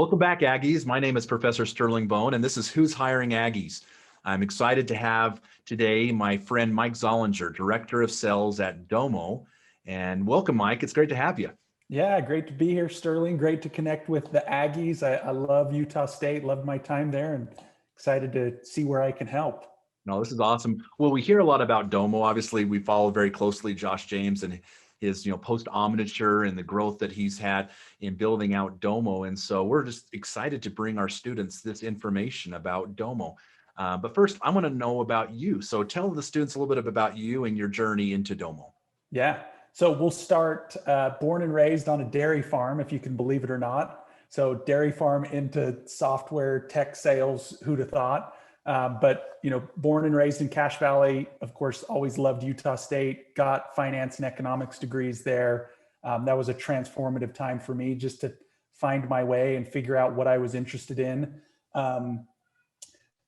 Welcome back, Aggies. My name is Professor Sterling Bone, and this is Who's Hiring Aggies. I'm excited to have today my friend Mike Zollinger, Director of Sales at Domo. And welcome, Mike. It's great to have you. Yeah, great to be here, Sterling. Great to connect with the Aggies. I love Utah State, loved my time there, and excited to see where I can help. No, this is awesome. Well, we hear a lot about Domo. Obviously, we follow very closely Josh James and his, post-omniture and the growth that he's had in building out Domo. And so we're just excited to bring our students this information about Domo. But first, I want to know about you. So tell the students a little bit about you and your journey into Domo. Yeah, so we'll start born and raised on a dairy farm, if you can believe it or not. So dairy farm into software tech sales, who'd have thought? But born and raised in Cache Valley, of course, always loved Utah State, got finance and economics degrees there. That was a transformative time for me just to find my way and figure out what I was interested in.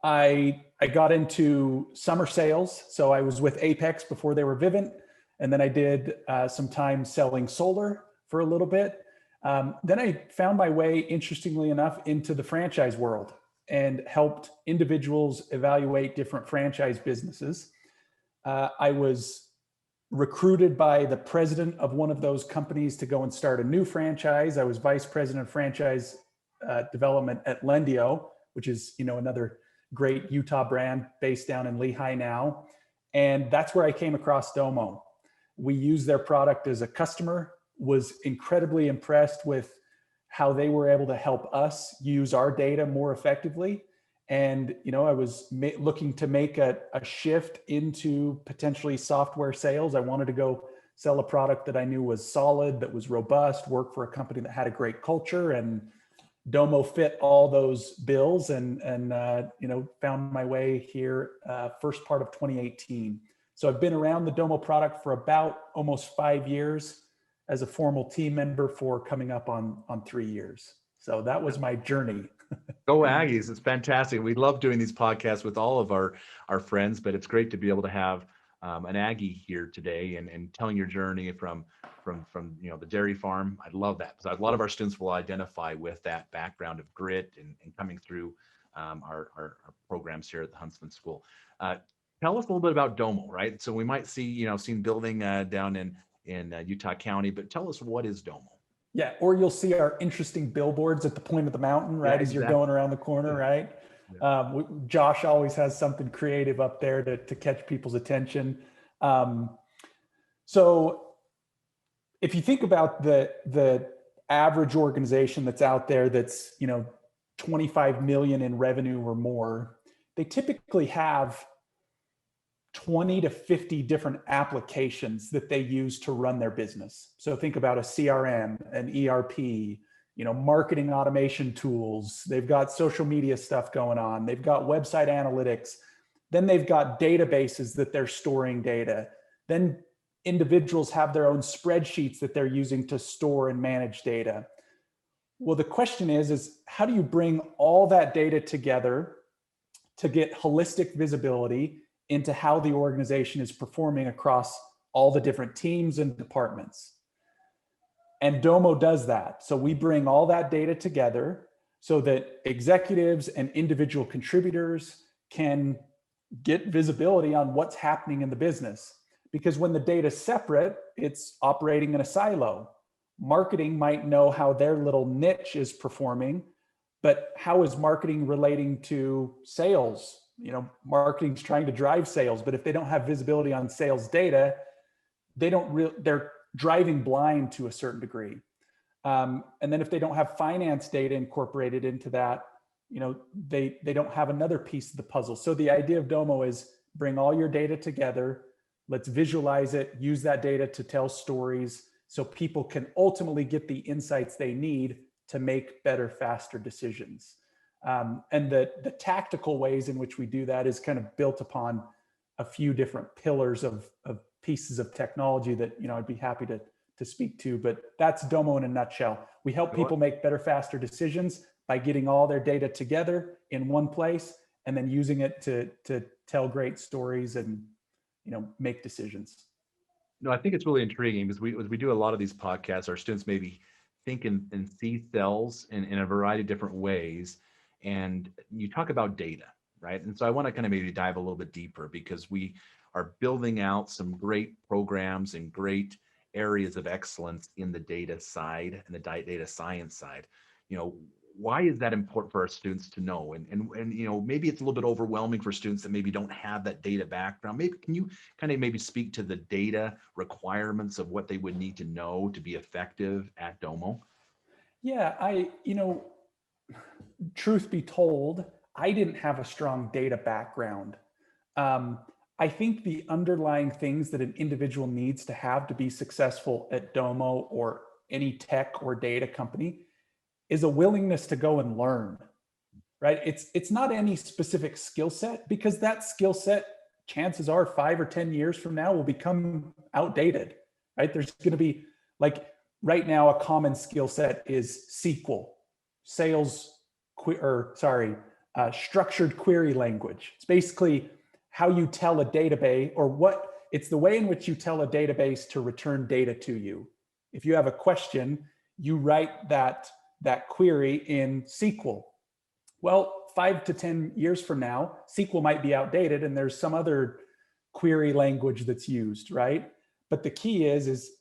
I got into summer sales. So I was with Apex before they were Vivint. And then I did some time selling solar for a little bit. Then I found my way, interestingly enough, into the franchise world and helped individuals evaluate different franchise businesses. I was recruited by the president of one of those companies to go and start a new franchise. I was vice president of franchise development at Lendio, which is another great Utah brand based down in Lehi now. And that's where I came across Domo. We used their product as a customer, was incredibly impressed with how they were able to help us use our data more effectively. And, I was looking to make a shift into potentially software sales. I wanted to go sell a product that I knew was solid, that was robust, work for a company that had a great culture, and Domo fit all those bills and found my way here first part of 2018. So I've been around the Domo product for about almost 5 years, as a formal team member for coming up on 3 years. So that was my journey. Go Aggies. It's fantastic. We love doing these podcasts with all of our friends, but it's great to be able to have an Aggie here today and telling your journey from the dairy farm. I love that because a lot of our students will identify with that background of grit and coming through our programs here at the Huntsman School. Tell us a little bit about Domo, right? So we might see, seen building down in Utah County, but tell us, what is Domo? Yeah, or you'll see our interesting billboards at the point of the mountain, right? Yeah, exactly. As you're going around the corner, right? Yeah. Josh always has something creative up there to catch people's attention. So if you think about the average organization that's out there that's 25 million in revenue or more, they typically have 20 to 50 different applications that they use to run their business. So think about a CRM, an ERP, marketing automation tools. They've got social media stuff going on. They've got website analytics. Then they've got databases that they're storing data. Then individuals have their own spreadsheets that they're using to store and manage data. Well, the question is how do you bring all that data together to get holistic visibility into how the organization is performing across all the different teams and departments? And Domo does that. So we bring all that data together so that executives and individual contributors can get visibility on what's happening in the business. Because when the data's separate, it's operating in a silo. Marketing might know how their little niche is performing, but how is marketing relating to sales? Marketing's trying to drive sales, but if they don't have visibility on sales data, they're driving blind to a certain degree. And then if they don't have finance data incorporated into that, they don't have another piece of the puzzle. So the idea of Domo is bring all your data together. Let's visualize it, use that data to tell stories so people can ultimately get the insights they need to make better, faster decisions. And the tactical ways in which we do that is kind of built upon a few different pillars of pieces of technology that I'd be happy to speak to, but that's Domo in a nutshell. We help people make better, faster decisions by getting all their data together in one place and then using it to tell great stories and make decisions. No, I think it's really intriguing because we do a lot of these podcasts. Our students maybe think and see cells in a variety of different ways. And you talk about data, right? And so I want to kind of maybe dive a little bit deeper because we are building out some great programs and great areas of excellence in the data side and the data science side. You know, why is that important for our students to know? And you know, maybe it's a little bit overwhelming for students that maybe don't have that data background. Maybe can you kind of maybe speak to the data requirements of what they would need to know to be effective at Domo? Yeah, truth be told, I didn't have a strong data background. Um, I think the underlying things that an individual needs to have to be successful at Domo or any tech or data company is a willingness to go and learn, right? It's not any specific skill set, because that skill set, chances are 5 or 10 years from now, will become outdated, right? There's going to be, like, right now, a common skill set is SQL, structured query language. It's basically how you tell a database, it's the way in which you tell a database to return data to you. If you have a question, you write that query in SQL. Well, 5 to 10 years from now, SQL might be outdated and there's some other query language that's used, right? But the key is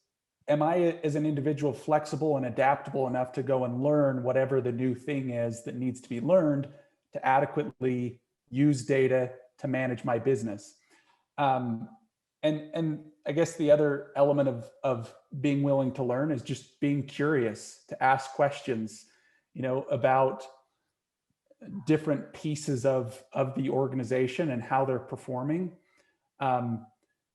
am I, as an individual, flexible and adaptable enough to go and learn whatever the new thing is that needs to be learned to adequately use data to manage my business? And I guess the other element of being willing to learn is just being curious, to ask questions, about different pieces of the organization and how they're performing.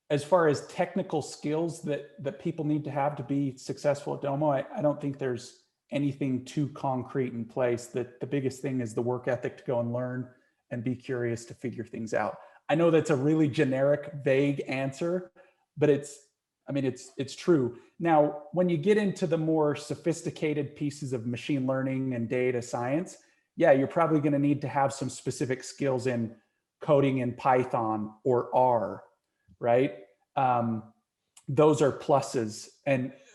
As far as technical skills that people need to have to be successful at Domo, I don't think there's anything too concrete in place. That the biggest thing is the work ethic to go and learn and be curious to figure things out. I know that's a really generic, vague answer, but it's true. Now, when you get into the more sophisticated pieces of machine learning and data science, yeah, you're probably going to need to have some specific skills in coding in Python or R, right? Those are pluses.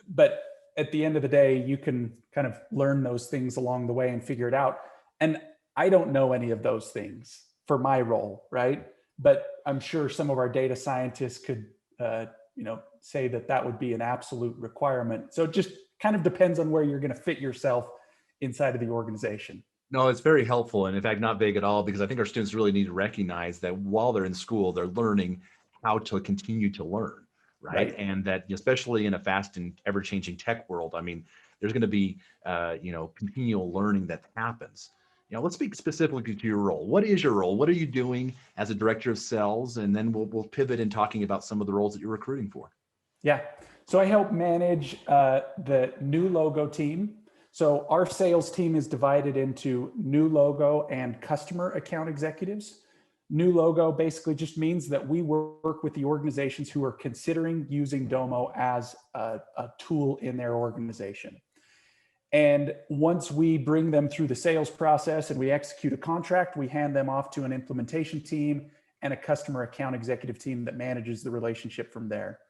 But at the end of the day, you can kind of learn those things along the way and figure it out. And I don't know any of those things for my role, right? But I'm sure some of our data scientists could, say that would be an absolute requirement. So it just kind of depends on where you're going to fit yourself inside of the organization. No, it's very helpful, and in fact, not vague at all, because I think our students really need to recognize that while they're in school, they're learning how to continue to learn, right? And that especially in a fast and ever-changing tech world, I mean, there's going to be, continual learning that happens. Let's speak specifically to your role. What is your role? What are you doing as a director of sales? And then we'll pivot in talking about some of the roles that you're recruiting for. Yeah. So I help manage the new logo team. So our sales team is divided into new logo and customer account executives. New logo basically just means that we work with the organizations who are considering using Domo as a tool in their organization. And once we bring them through the sales process and we execute a contract, we hand them off to an implementation team and a customer account executive team that manages the relationship from there.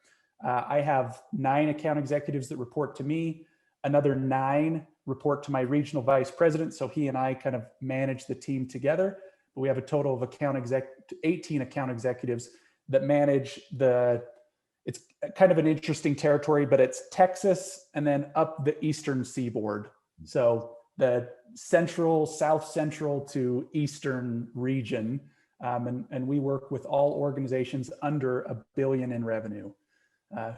I have 9 account executives that report to me. Another 9 report to my regional vice president. So he and I kind of manage the team together. But we have a total of 18 account executives that manage it's kind of an interesting territory, but it's Texas and then up the eastern seaboard. So the south central to eastern region. And we work with all organizations under $1 billion in revenue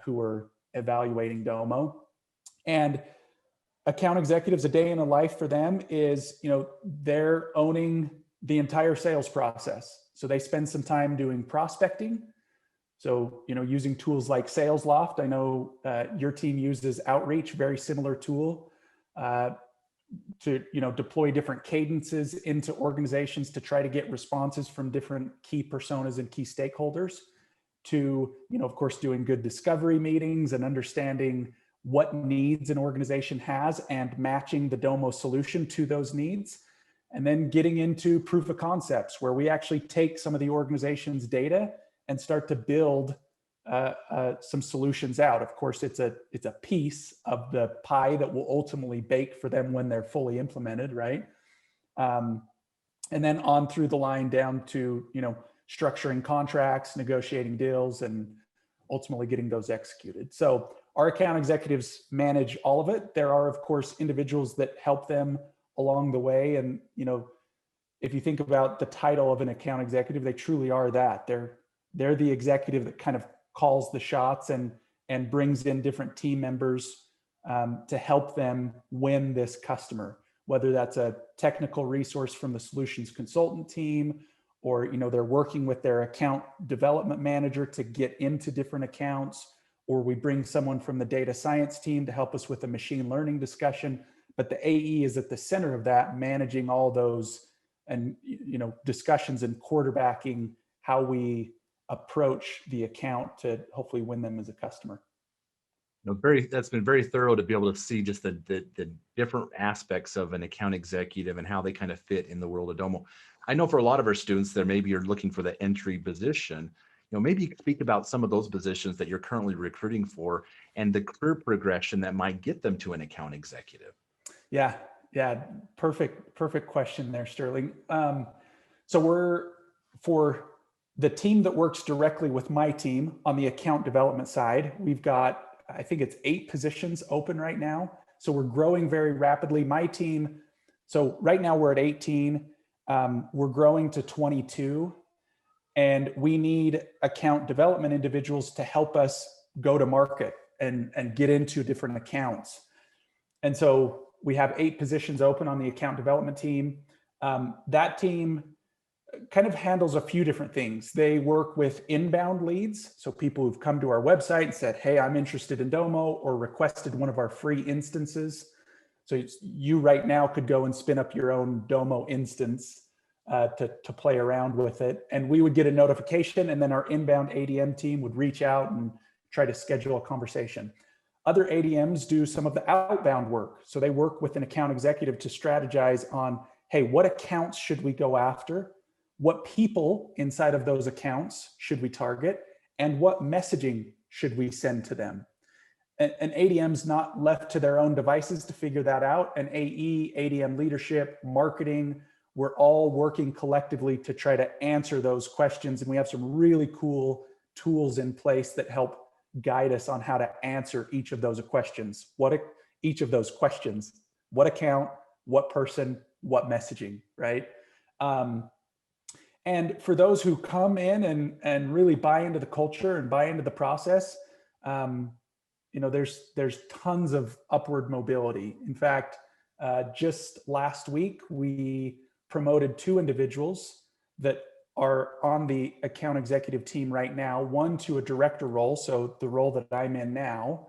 who are evaluating Domo. And account executives, a day in a life for them is, they're owning the entire sales process. So they spend some time doing prospecting. So, using tools like SalesLoft. I know your team uses Outreach, very similar tool to, deploy different cadences into organizations to try to get responses from different key personas and key stakeholders, to, of course, doing good discovery meetings and understanding what needs an organization has and matching the Domo solution to those needs. And then getting into proof of concepts, where we actually take some of the organization's data and start to build some solutions out. Of course, it's a piece of the pie that will ultimately bake for them when they're fully implemented, right? And then on through the line down to, structuring contracts, negotiating deals, and ultimately getting those executed. So our account executives manage all of it. There are, of course, individuals that help them along the way. And, if you think about the title of an account executive, they truly are that. They're the executive that kind of calls the shots and brings in different team members to help them win this customer, whether that's a technical resource from the solutions consultant team, or they're working with their account development manager to get into different accounts, or we bring someone from the data science team to help us with a machine learning discussion. But the AE is at the center of that, managing all those and discussions and quarterbacking how we approach the account to hopefully win them as a customer. That's been very thorough to be able to see just the different aspects of an account executive and how they kind of fit in the world of Domo. I know for a lot of our students that maybe you're looking for the entry position, maybe you could speak about some of those positions that you're currently recruiting for and the career progression that might get them to an account executive. Yeah. Perfect question there, Sterling. So for the team that works directly with my team on the account development side, we've got, I think it's 8 positions open right now. So we're growing very rapidly. My team, so right now we're at 18. We're growing to 22. And we need account development individuals to help us go to market and get into different accounts. And so we have 8 positions open on the account development team. That team kind of handles a few different things. They work with inbound leads. So people who've come to our website and said, hey, I'm interested in Domo, or requested one of our free instances. So you right now could go and spin up your own Domo instance to play around with it. And we would get a notification, and then our inbound ADM team would reach out and try to schedule a conversation. Other ADMs do some of the outbound work. So they work with an account executive to strategize on, hey, what accounts should we go after? What people inside of those accounts should we target? And what messaging should we send to them? An ADM's not left to their own devices to figure that out. An AE, ADM leadership, marketing, we're all working collectively to try to answer those questions. And we have some really cool tools in place that help guide us on how to answer each of those questions. What account, what person, what messaging, right? And for those who come in and really buy into the culture and buy into the process, there's tons of upward mobility. In fact, just last week, we promoted 2 individuals that are on the account executive team right now, one to a director role, so the role that I'm in now,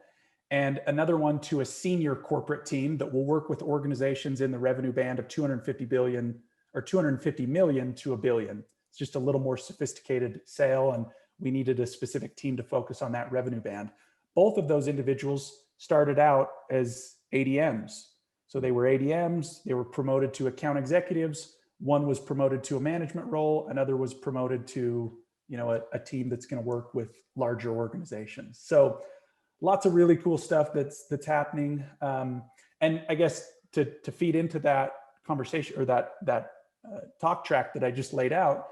and another one to a senior corporate team that will work with organizations in the revenue band of 250 billion or 250 million to $1 billion. It's just a little more sophisticated sale, and we needed a specific team to focus on that revenue band. Both of those individuals started out as ADMs. So they were ADMs, they were promoted to account executives. One was promoted to a management role, another was promoted to, a team that's going to work with larger organizations. So lots of really cool stuff that's happening. And I guess to feed into that conversation, or that talk track that I just laid out,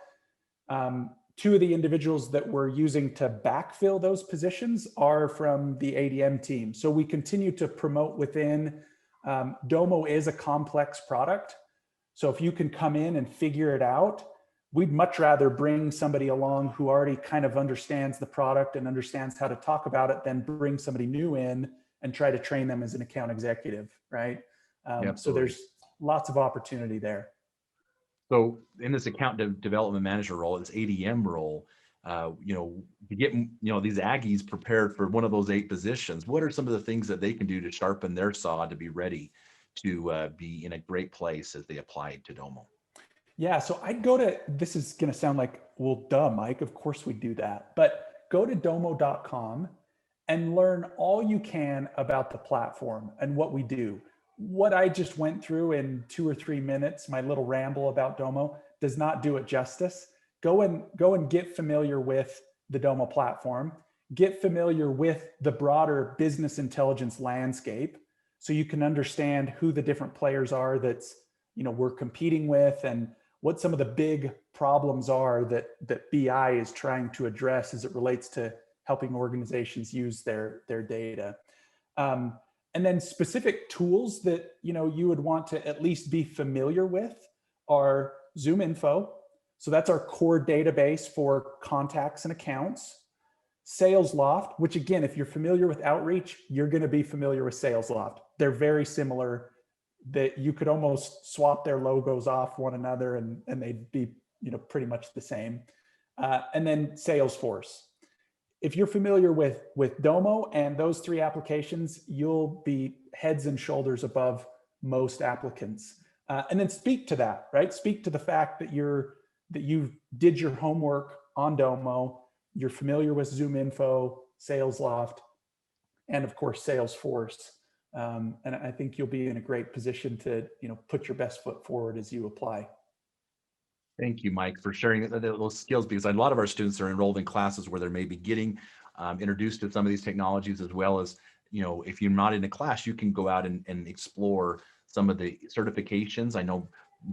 2 of the individuals that we're using to backfill those positions are from the ADM team. So we continue to promote within. Domo is a complex product. So if you can come in and figure it out, we'd much rather bring somebody along who already kind of understands the product and understands how to talk about it than bring somebody new in and try to train them as an account executive, right? So there's lots of opportunity there. So in this account development manager role, this ADM role, to get these Aggies prepared for one of those 8 positions, what are some of the things that they can do to sharpen their saw to be ready to be in a great place as they apply to Domo? Yeah, so I'd go to, this is going to sound like, well, duh, Mike, of course we do that. But go to domo.com and learn all you can about the platform and what we do. What I just went through in 2 or 3 minutes, my little ramble about Domo, does not do it justice. Go and get familiar with the Domo platform. get familiar with the broader business intelligence landscape so you can understand who the different players are that's, we're competing with, and what some of the big problems are that BI is trying to address as it relates to helping organizations use their data. And then specific tools that you would want to at least be familiar with are ZoomInfo. So that's our core database for contacts and accounts. SalesLoft, which again, if you're familiar with outreach, you're going to be familiar with SalesLoft. They're very similar, that you could almost swap their logos off one another and they'd be pretty much the same. And then Salesforce. If you're familiar with Domo and those three applications, you'll be heads and shoulders above most applicants. And then speak to that, right? Speak to the fact that you did your homework on Domo, you're familiar with ZoomInfo, SalesLoft, and of course Salesforce. And I think you'll be in a great position to put your best foot forward as you apply. Thank you, Mike, for sharing those skills, because a lot of our students are enrolled in classes where they're maybe getting introduced to some of these technologies, as well as, if you're not in a class, you can go out and explore some of the certifications. I know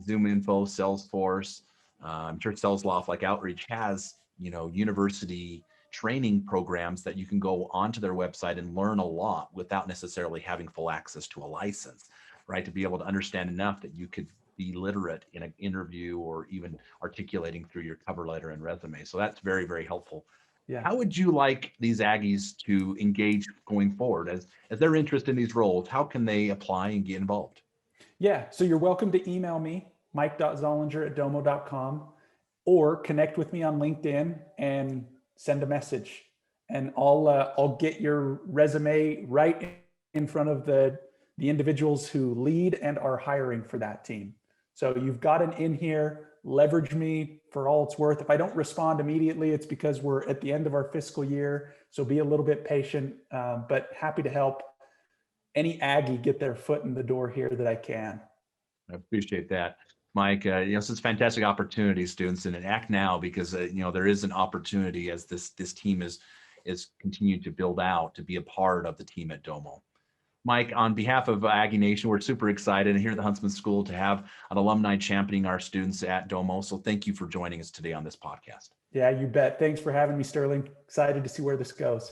ZoomInfo, Salesforce, I'm sure SalesLoft, like Outreach, has, university training programs that you can go onto their website and learn a lot without necessarily having full access to a license, right? To be able to understand enough that you could be literate in an interview or even articulating through your cover letter and resume. So that's very, very helpful. Yeah. How would you like these Aggies to engage going forward as their interest in these roles? How can they apply and get involved? Yeah, so you're welcome to email me, mike.zollinger@domo.com, or connect with me on LinkedIn and send a message. And I'll get your resume right in front of the individuals who lead and are hiring for that team. So you've got an in here, leverage me for all it's worth. If I don't respond immediately, it's because we're at the end of our fiscal year. So be a little bit patient, but happy to help any Aggie get their foot in the door here that I can. I appreciate that, Mike. This is a fantastic opportunity, students, and act now, because there is an opportunity as this team is continued to build out to be a part of the team at Domo. Mike, on behalf of Aggie Nation, we're super excited here at the Huntsman School to have an alumni championing our students at Domo. So thank you for joining us today on this podcast. Yeah, you bet. Thanks for having me, Sterling. Excited to see where this goes.